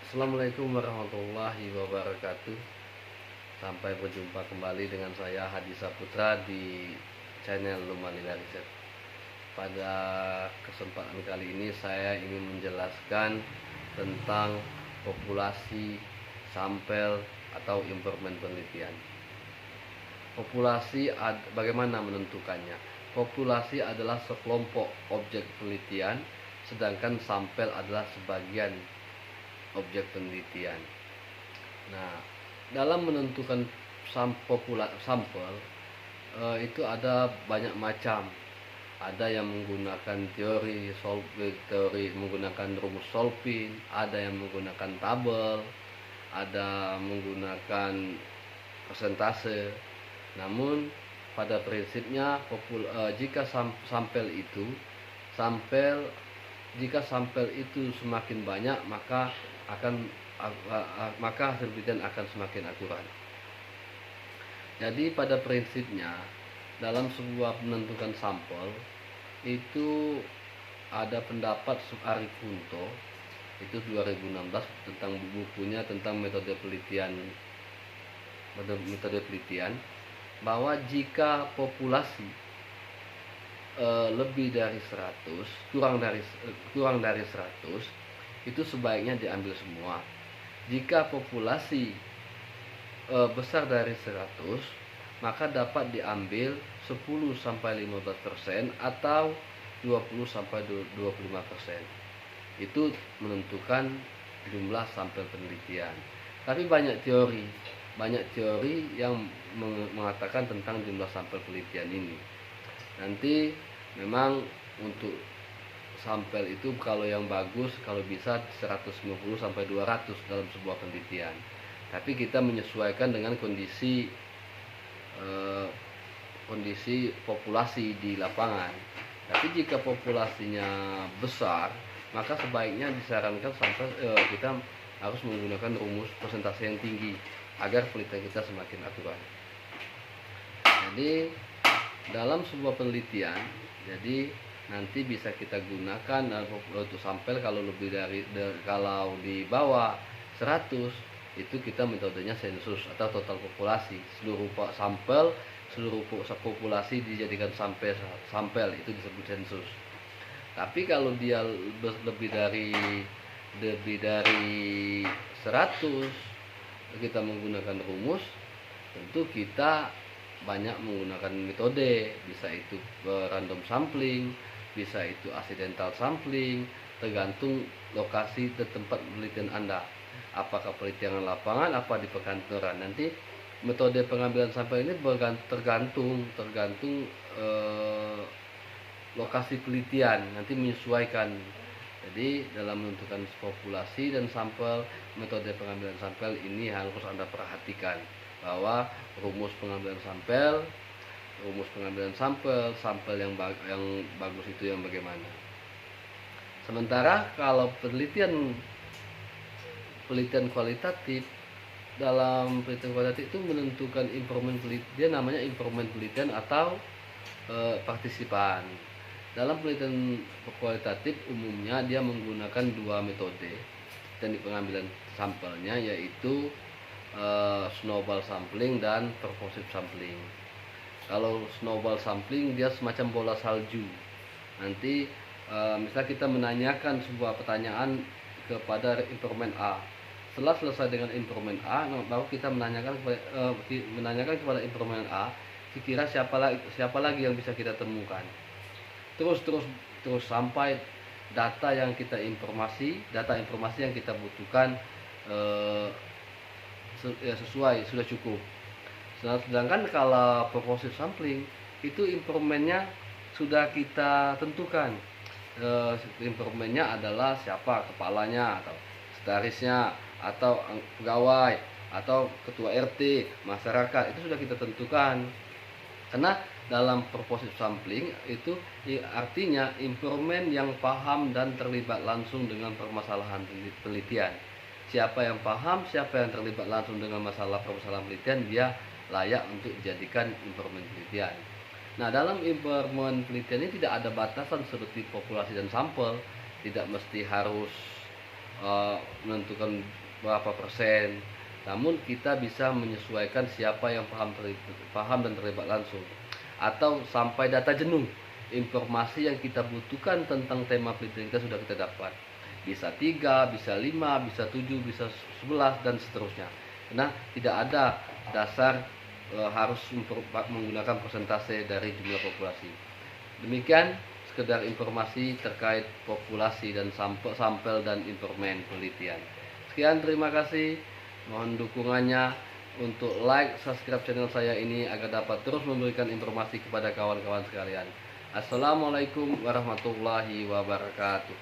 Assalamualaikum warahmatullahi wabarakatuh. Sampai berjumpa kembali dengan saya Hadi Saputra di channel Lumalila Riset. Pada kesempatan kali ini saya ingin menjelaskan tentang populasi sampel atau informan penelitian. Bagaimana menentukannya? Populasi adalah sekelompok objek penelitian, sedangkan sampel adalah sebagian objek penelitian. Nah, dalam menentukan sampel itu ada banyak macam. Ada yang menggunakan teori menggunakan rumus Solvin, ada yang menggunakan tabel, ada menggunakan persentase. Namun pada prinsipnya jika sampel itu semakin banyak, maka hasil penelitian akan semakin akurat. Jadi pada prinsipnya dalam sebuah menentukan sampel itu ada pendapat Su'ari Kunto itu 2016 tentang bukunya tentang metode penelitian bahwa jika populasi lebih dari 100 kurang dari 100 itu sebaiknya diambil semua. Jika populasi besar dari 100 maka dapat diambil 10-15% atau 20-25%. Itu menentukan jumlah sampel penelitian. Tapi banyak teori yang mengatakan tentang jumlah sampel penelitian ini. Nanti memang untuk sampel itu kalau yang bagus kalau bisa 150 sampai 200 dalam sebuah penelitian. Tapi kita menyesuaikan dengan kondisi populasi di lapangan. Tapi jika populasinya besar, maka sebaiknya disarankan kita harus menggunakan rumus persentase yang tinggi agar penelitian kita semakin akurat. Jadi dalam sebuah penelitian, jadi nanti bisa kita gunakan untuk sampel kalau kalau di bawah 100 itu kita metodenya sensus atau total populasi. Seluruh populasi dijadikan sampel itu disebut sensus. Tapi kalau dia lebih dari 100 kita menggunakan rumus, tentu kita banyak menggunakan metode, bisa itu random sampling, bisa itu accidental sampling, tergantung lokasi dan tempat penelitian Anda. Apakah penelitian lapangan, apa di perkantoran. Nanti metode pengambilan sampel ini tergantung lokasi penelitian, nanti menyesuaikan. Jadi dalam menentukan populasi dan sampel, metode pengambilan sampel ini harus Anda perhatikan bahwa rumus pengambilan sampel yang bagus itu yang bagaimana. Sementara kalau penelitian kualitatif, dalam penelitian kualitatif itu menentukan informan penelitian, dia namanya informan penelitian atau partisipan. Dalam penelitian kualitatif umumnya dia menggunakan dua metode teknik pengambilan sampelnya, yaitu snowball sampling dan purposive sampling. Kalau snowball sampling dia semacam bola salju. Nanti misalnya kita menanyakan sebuah pertanyaan kepada informan A. Setelah selesai dengan informan A, baru kita menanyakan kepada informan A, kira siapa lagi yang bisa kita temukan. Terus sampai data informasi yang kita butuhkan sesuai, sudah cukup. Sedangkan kalau purposive sampling itu informannya sudah kita tentukan. Informannya adalah siapa, kepalanya atau sekretarisnya atau pegawai atau ketua RT, masyarakat, itu sudah kita tentukan. Karena dalam purposive sampling itu artinya informan yang paham dan terlibat langsung dengan permasalahan penelitian. Siapa yang paham, siapa yang terlibat langsung dengan permasalahan penelitian, dia layak untuk dijadikan informan penelitian. Nah, dalam informan penelitian ini tidak ada batasan seperti populasi dan sampel, tidak mesti harus menentukan berapa persen, namun kita bisa menyesuaikan siapa yang paham dan terlibat langsung, atau sampai data jenuh. Informasi yang kita butuhkan tentang tema penelitian kita sudah kita dapat, bisa 3, bisa 5, bisa 7, bisa 11 dan seterusnya. Karena tidak ada dasar harus menggunakan persentase dari jumlah populasi. Demikian sekedar informasi terkait populasi dan sampel dan informan penelitian. Sekian, terima kasih. Mohon dukungannya untuk like, subscribe channel saya ini agar dapat terus memberikan informasi kepada kawan-kawan sekalian. Assalamualaikum warahmatullahi wabarakatuh.